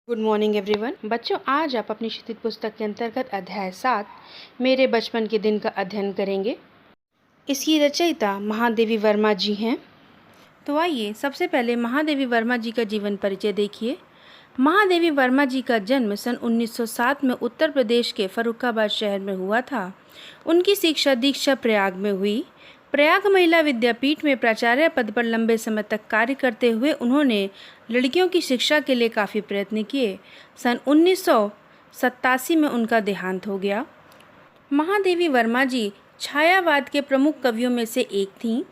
Good morning everyone. बच्चों, आज आप अपनी शिक्षित पुस्तक के अंतर्गत अध्याय 7 मेरे बचपन के दिन का अध्ययन करेंगे। इसकी रचयिता महादेवी वर्मा जी हैं। तो आइए सबसे पहले महादेवी वर्मा जी का जीवन परिचय देखिए। महादेवी वर्मा जी का जन्म सन 1907 में उत्तर प्रदेश के फर्रुखाबाद शहर में हुआ था। उनकी शिक्षा दीक्षा प्रयाग में हुई। प्रयाग महिला विद्यापीठ में प्राचार्य पद पर लंबे समय तक कार्य करते हुए उन्होंने लड़कियों की शिक्षा के लिए काफ़ी प्रयत्न किए। सन 1987 में उनका देहांत हो गया। महादेवी वर्मा जी छायावाद के प्रमुख कवियों में से एक थीं।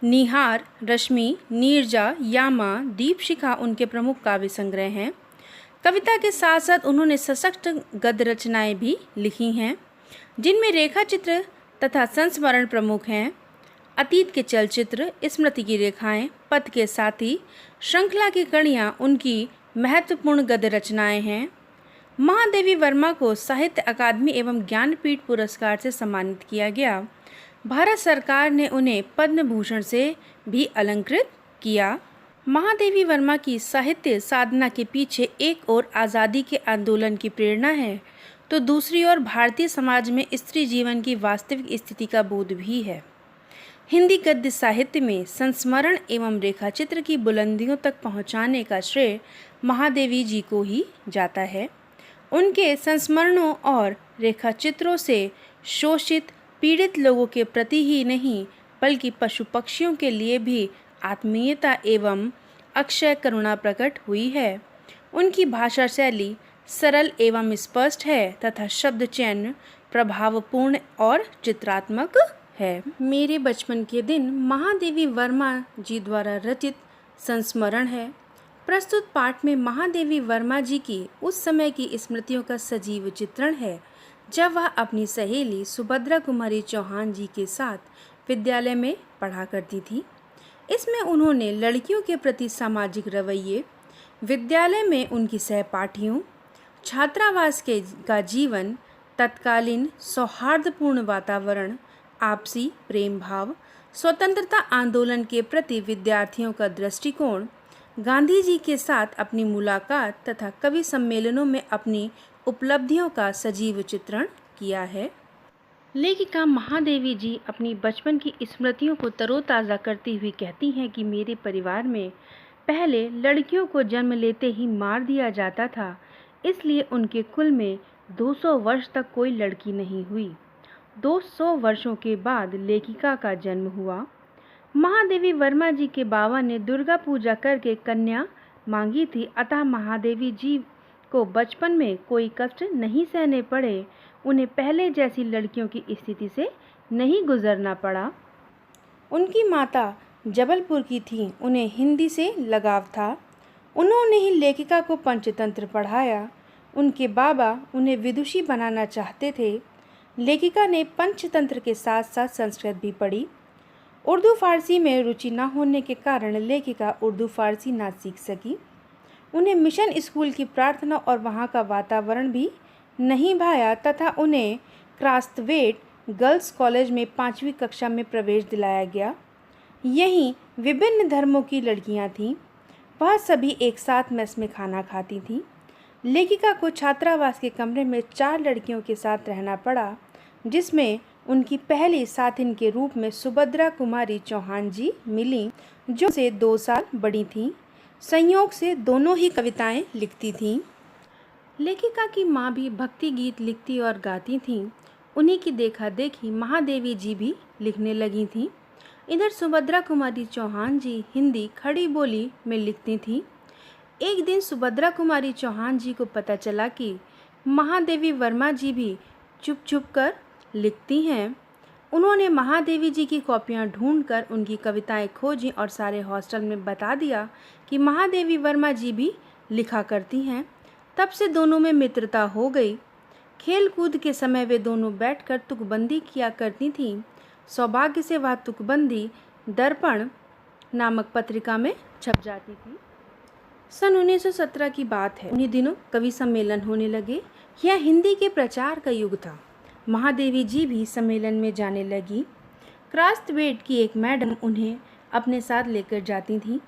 निहार, रश्मि, नीरजा, यामा, दीपशिखा उनके प्रमुख काव्य संग्रह हैं। कविता के साथ साथ उन्होंने सशक्त गद्य रचनाएं भी लिखी हैं, जिनमें रेखा चित्र तथा संस्मरण प्रमुख हैं। अतीत के चलचित्र, स्मृति की रेखाएं, पथ के साथी, श्रृंखला की कड़ियाँ उनकी महत्वपूर्ण गद्य रचनाएं हैं। महादेवी वर्मा को साहित्य अकादमी एवं ज्ञानपीठ पुरस्कार से सम्मानित किया गया। भारत सरकार ने उन्हें पद्म भूषण से भी अलंकृत किया। महादेवी वर्मा की साहित्य साधना के पीछे एक ओर आज़ादी के आंदोलन की प्रेरणा है, तो दूसरी ओर भारतीय समाज में स्त्री जीवन की वास्तविक स्थिति का बोध भी है। हिंदी गद्य साहित्य में संस्मरण एवं रेखाचित्र की बुलंदियों तक पहुंचाने का श्रेय महादेवी जी को ही जाता है। उनके संस्मरणों और रेखाचित्रों से शोषित पीड़ित लोगों के प्रति ही नहीं बल्कि पशु पक्षियों के लिए भी आत्मीयता एवं अक्षय करुणा प्रकट हुई है। उनकी भाषा शैली सरल एवं स्पष्ट है तथा शब्द चयन प्रभावपूर्ण और चित्रात्मक है। मेरे बचपन के दिन महादेवी वर्मा जी द्वारा रचित संस्मरण है। प्रस्तुत पाठ में महादेवी वर्मा जी की उस समय की स्मृतियों का सजीव चित्रण है, जब वह अपनी सहेली सुभद्रा कुमारी चौहान जी के साथ विद्यालय में पढ़ा करती थी। इसमें उन्होंने लड़कियों के प्रति सामाजिक रवैये, विद्यालय में उनकी सहपाठियों, छात्रावास का जीवन, तत्कालीन सौहार्दपूर्ण वातावरण, आपसी प्रेम भाव, स्वतंत्रता आंदोलन के प्रति विद्यार्थियों का दृष्टिकोण, गांधी जी के साथ अपनी मुलाकात तथा कवि सम्मेलनों में अपनी उपलब्धियों का सजीव चित्रण किया है। लेखिका महादेवी जी अपनी बचपन की स्मृतियों को तरोताज़ा करती हुई कहती हैं कि मेरे परिवार में पहले लड़कियों को जन्म लेते ही मार दिया जाता था, इसलिए उनके कुल में 200 वर्ष तक कोई लड़की नहीं हुई। 200 वर्षों के बाद लेखिका का जन्म हुआ। महादेवी वर्मा जी के बाबा ने दुर्गा पूजा करके कन्या मांगी थी, अतः महादेवी जी को बचपन में कोई कष्ट नहीं सहने पड़े। उन्हें पहले जैसी लड़कियों की स्थिति से नहीं गुजरना पड़ा। उनकी माता जबलपुर की थी, उन्हें हिंदी से लगाव था। उन्होंने ही लेखिका को पंचतंत्र पढ़ाया। उनके बाबा उन्हें विदुषी बनाना चाहते थे। लेखिका ने पंचतंत्र के साथ साथ संस्कृत भी पढ़ी। उर्दू फारसी में रुचि न होने के कारण लेखिका उर्दू फारसी ना सीख सकी। उन्हें मिशन स्कूल की प्रार्थना और वहाँ का वातावरण भी नहीं भाया तथा उन्हें क्रास्थवेट गर्ल्स कॉलेज में 5वीं कक्षा में प्रवेश दिलाया गया। यहीं विभिन्न धर्मों की लड़कियाँ थीं। वह सभी एक साथ मेस में खाना खाती थीं। लेखिका को छात्रावास के कमरे में 4 लड़कियों के साथ रहना पड़ा, जिसमें उनकी पहली साथिन के रूप में सुभद्रा कुमारी चौहान जी मिली, जो से 2 साल बड़ी थीं। संयोग से दोनों ही कविताएं लिखती थीं। लेखिका की माँ भी भक्ति गीत लिखती और गाती थीं। उन्हीं की देखा देखी महादेवी जी भी लिखने लगी थीं। इधर सुभद्रा कुमारी चौहान जी हिंदी खड़ी बोली में लिखती थीं। एक दिन सुभद्रा कुमारी चौहान जी को पता चला कि महादेवी वर्मा जी भी चुप चुप कर लिखती हैं। उन्होंने महादेवी जी की कॉपियां ढूंढकर उनकी कविताएं खोजी और सारे हॉस्टल में बता दिया कि महादेवी वर्मा जी भी लिखा करती हैं। तब से दोनों में मित्रता हो गई। खेल कूद के समय वे दोनों बैठकर तुकबंदी किया करती थीं। सौभाग्य से वह तुकबंदी दर्पण नामक पत्रिका में छप जाती थी। सन 1917 की बात है। उन्हीं दिनों कवि सम्मेलन होने लगे। यह हिंदी के प्रचार का युग था। महादेवी जी भी सम्मेलन में जाने लगी। क्रास्थवेट की एक मैडम उन्हें अपने साथ लेकर जाती थी।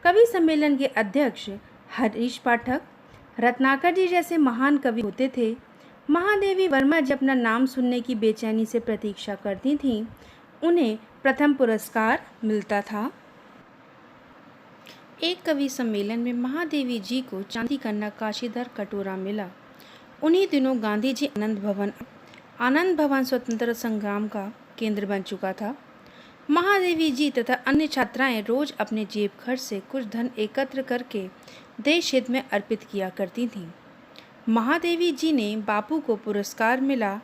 कवि सम्मेलन के अध्यक्ष हरीश पाठक, रत्नाकर जी जैसे महान कवि होते थे। महादेवी वर्मा जी अपना नाम सुनने की बेचैनी से प्रतीक्षा करती थीं। उन्हें प्रथम पुरस्कार मिलता था। एक कवि सम्मेलन में महादेवी जी को चांदी का नक्काशीदार कटोरा मिला। उन्हीं दिनों गांधी जी आनंद भवन स्वतंत्रता संग्राम का केंद्र बन चुका था। महादेवी जी तथा अन्य छात्राएं रोज अपने जेब खर्च से कुछ धन एकत्र करके देश हित में अर्पित किया करती थीं। महादेवी जी ने बापू को पुरस्कार मिला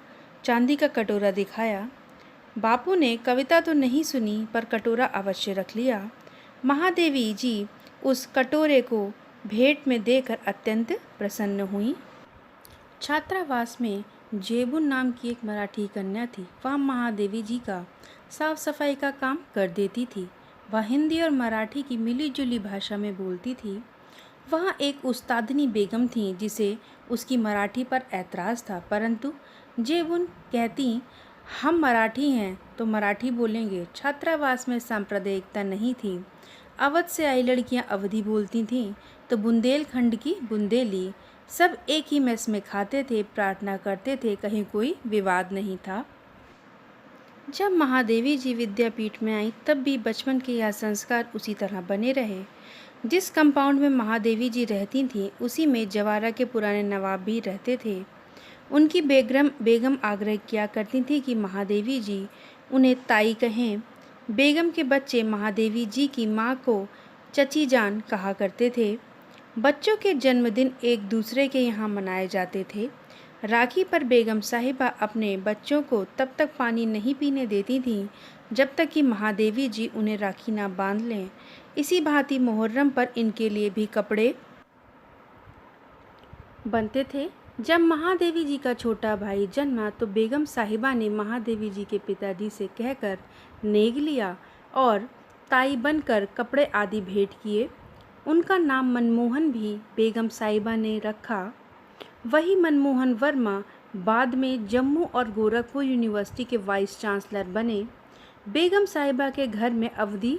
चांदी का कटोरा दिखाया। बापू ने कविता तो नहीं सुनी पर कटोरा अवश्य रख लिया। महादेवी जी उस कटोरे को भेंट में देकर अत्यंत प्रसन्न हुई। छात्रावास में जेबुन नाम की एक मराठी कन्या थी। वह महादेवी जी का साफ सफाई का काम कर देती थी। वह हिंदी और मराठी की मिली जुली भाषा में बोलती थी। वह एक उस्तादनी बेगम थी जिसे उसकी मराठी पर ऐतराज़ था, परंतु जेबुन कहती, हम मराठी हैं तो मराठी बोलेंगे। छात्रावास में सांप्रदायिकता नहीं थी। अवध से आई लड़कियां अवधी बोलती थीं तो बुंदेलखंड की बुंदेली। सब एक ही मेस में खाते थे, प्रार्थना करते थे, कहीं कोई विवाद नहीं था। जब महादेवी जी विद्यापीठ में आई तब भी बचपन के यह संस्कार उसी तरह बने रहे। जिस कंपाउंड में महादेवी जी रहती थीं उसी में जवारा के पुराने नवाब भी रहते थे। उनकी बेगम आग्रह किया करती थी कि महादेवी जी उन्हें ताई कहें। बेगम के बच्चे महादेवी जी की माँ को चची जान कहा करते थे। बच्चों के जन्मदिन एक दूसरे के यहाँ मनाए जाते थे। राखी पर बेगम साहिबा अपने बच्चों को तब तक पानी नहीं पीने देती थीं जब तक कि महादेवी जी उन्हें राखी ना बांध लें। इसी भांति मुहर्रम पर इनके लिए भी कपड़े बनते थे। जब महादेवी जी का छोटा भाई जन्मा तो बेगम साहिबा ने महादेवी जी के पिताजी से कहकर नेग लिया और ताई बनकर कपड़े आदि भेंट किए। उनका नाम मनमोहन भी बेगम साहिबा ने रखा। वही मनमोहन वर्मा बाद में जम्मू और गोरखपुर यूनिवर्सिटी के वाइस चांसलर बने। बेगम साहिबा के घर में अवधी